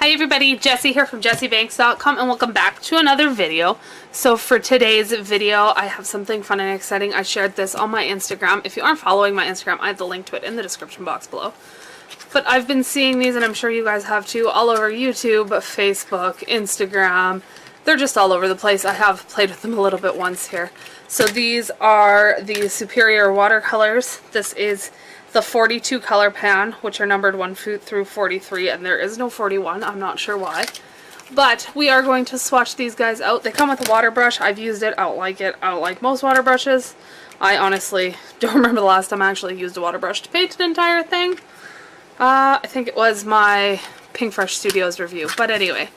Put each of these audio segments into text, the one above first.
Hi everybody, Jessie here from jessiebanks.com and welcome back to another video. So for today's video, I have something fun and exciting. I shared this on my Instagram. If you aren't following my Instagram, I have the link to it in the description box below. But I've been seeing these, and I'm sure you guys have too, all over YouTube, Facebook, Instagram. They're just all over the place. I have played with them a little bit once here. So these are the Superior watercolors. This is the 42 color pan, which are numbered 1 through 43, and there is no 41. I'm not sure why. But we are going to swatch these guys out. They come with a water brush. I've used it. I don't like it. I don't like most water brushes. I honestly don't remember the last time I actually used a water brush to paint an entire thing. I think it was my Pink Fresh Studios review. But anyway,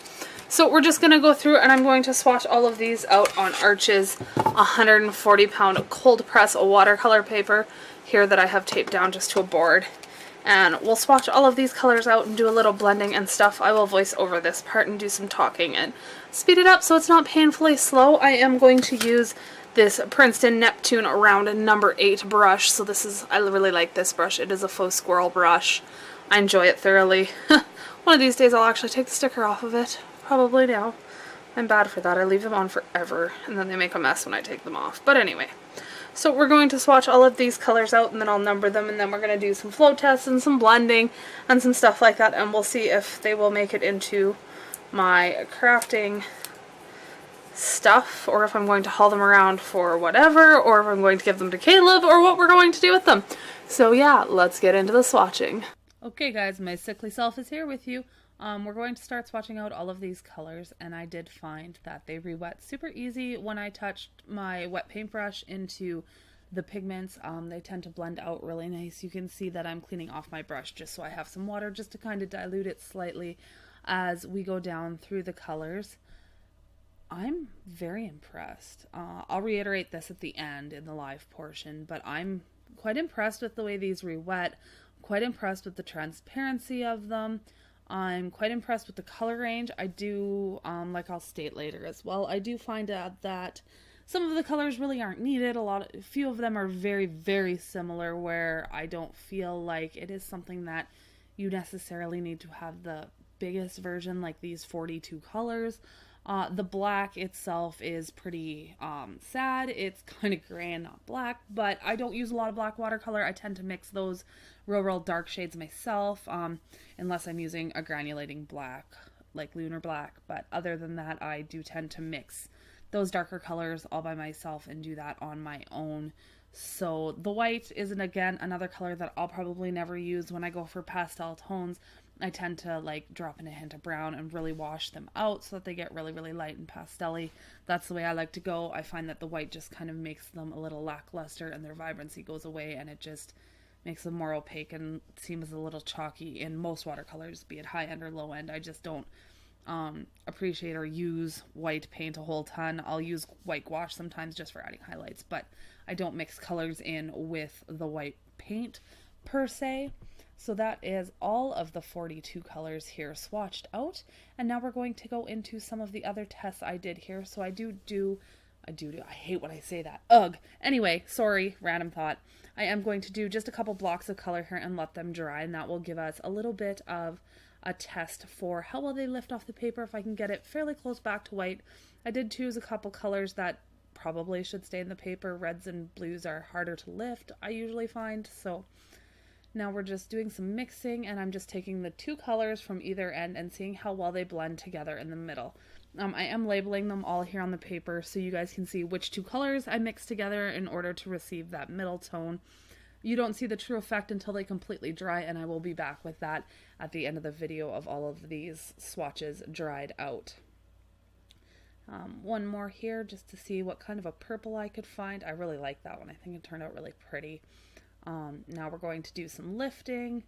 so we're just going to go through and I'm going to swatch all of these out on Arch's 140 pound cold press watercolor paper here that I have taped down just to a board. And we'll swatch all of these colors out and do a little blending and stuff. I will voice over this part and do some talking and speed it up so it's not painfully slow. I am going to use this Princeton Neptune round number 8 brush. So this is, I really like this brush. It is a faux squirrel brush. I enjoy it thoroughly. One of these days I'll actually take the sticker off of it. Probably now. I'm bad for that. I leave them on forever and then they make a mess when I take them off. But anyway. So we're going to swatch all of these colors out and then I'll number them, and then we're going to do some flow tests and some blending and some stuff like that, and we'll see if they will make it into my crafting stuff, or if I'm going to haul them around for whatever, or if I'm going to give them to Caleb, or what we're going to do with them. So yeah, let's get into the swatching. Okay guys, my sickly self is here with you. We're going to start swatching out all of these colors, and I did find that they re-wet super easy when I touched my wet paintbrush into the pigments. They tend to blend out really nice. You can see that I'm cleaning off my brush just so I have some water just to kind of dilute it slightly as we go down through the colors. I'm very impressed. I'll reiterate this at the end in the live portion, but I'm quite impressed with the way these re-wet, quite impressed with the transparency of them. I'm quite impressed with the color range. I do, like I'll state later as well, I do find out that some of the colors really aren't needed. A few of them are very, very similar, where I don't feel like it is something that you necessarily need to have the biggest version like these 42 colors. The black itself is pretty sad. It's kind of gray and not black, but I don't use a lot of black watercolor. I tend to mix those real dark shades myself, unless I'm using a granulating black like lunar black. But other than that, I do tend to mix those darker colors all by myself and do that on my own. So the white isn't, again, another color that I'll probably never use when I go for pastel tones. I tend to like drop in a hint of brown and really wash them out so that they get really, really light and pastel-y. That's the way I like to go. I find that the white just kind of makes them a little lackluster and their vibrancy goes away, and it just makes them more opaque and seems a little chalky in most watercolors, be it high end or low end. I just don't appreciate or use white paint a whole ton. I'll use white gouache sometimes just for adding highlights, but I don't mix colors in with the white paint per se. So that is all of the 42 colors here swatched out, and now we're going to go into some of the other tests I did here. So I hate when I say that. Ugh. Anyway, sorry, random thought. I am going to do just a couple blocks of color here and let them dry, and that will give us a little bit of a test for how well they lift off the paper, if I can get it fairly close back to white. I did choose a couple colors that probably should stay in the paper. Reds and blues are harder to lift, I usually find. So now we're just doing some mixing, and I'm just taking the two colors from either end and seeing how well they blend together in the middle. I am labeling them all here on the paper so you guys can see which two colors I mixed together in order to receive that middle tone. You don't see the true effect until they completely dry, and I will be back with that at the end of the video of all of these swatches dried out. One more here just to see what kind of a purple I could find. I really like that one. I think it turned out really pretty. Now we're going to do some lifting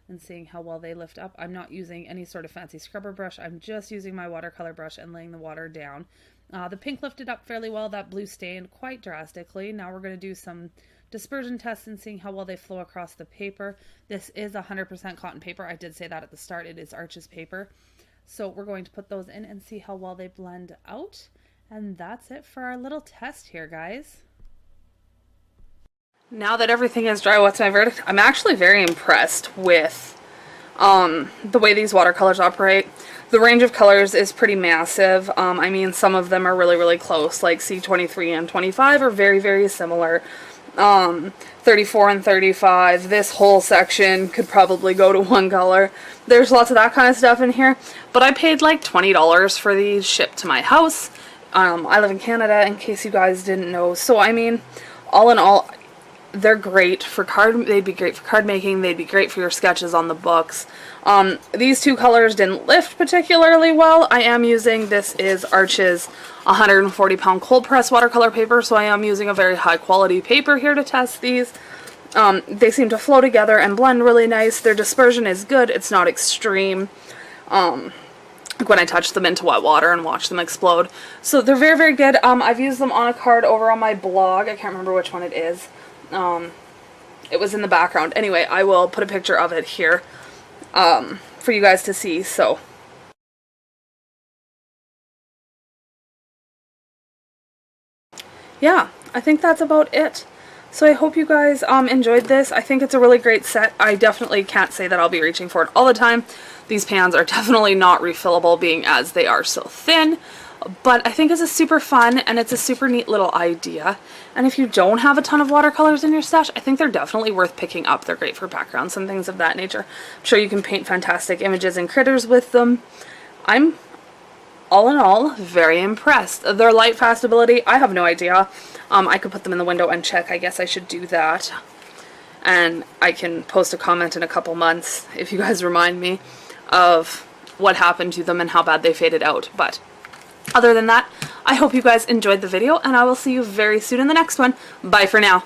and seeing how well they lift up. I'm not using any sort of fancy scrubber brush. I'm just using my watercolor brush and laying the water down. The pink lifted up fairly well. That blue stained quite drastically. Now we're going to do some dispersion tests and seeing how well they flow across the paper. This is 100% cotton paper. I did say that at the start. It is Arch's paper. So we're going to put those in and see how well they blend out. And that's it for our little test here, guys. Now that everything is dry, what's my verdict? I'm actually very impressed with the way these watercolors operate. The range of colors is pretty massive. I mean, some of them are really, really close, like C23 and 25 are very, very similar. 34 and 35, this whole section could probably go to one color. There's lots of that kind of stuff in here, but I paid like $20 for these shipped to my house. I live in Canada, in case you guys didn't know, so I mean, all in all, they're great for they'd be great for card making, they'd be great for your sketches on the books. These two colors didn't lift particularly well. I am using, this is Arch's 140 pound cold press watercolor paper, so I am using a very high quality paper here to test these. They seem to flow together and blend really nice. Their dispersion is good, it's not extreme. When I touch them into wet water and watch them explode. So they're very, very good. I've used them on a card over on my blog. I can't remember which one it is. It was in the background. Anyway, I will put a picture of it here for you guys to see. So yeah, I think that's about it. So I hope you guys enjoyed this. I think it's a really great set. I definitely can't say that I'll be reaching for it all the time. These pans are definitely not refillable, being as they are so thin. But I think it's a super fun and it's a super neat little idea. And if you don't have a ton of watercolors in your stash, I think they're definitely worth picking up. They're great for backgrounds and things of that nature. I'm sure you can paint fantastic images and critters with them. I'm, all in all, very impressed. Their light fast ability, I have no idea. I could put them in the window and check. I guess I should do that. And I can post a comment in a couple months if you guys remind me of what happened to them and how bad they faded out. But other than that, I hope you guys enjoyed the video, and I will see you very soon in the next one. Bye for now.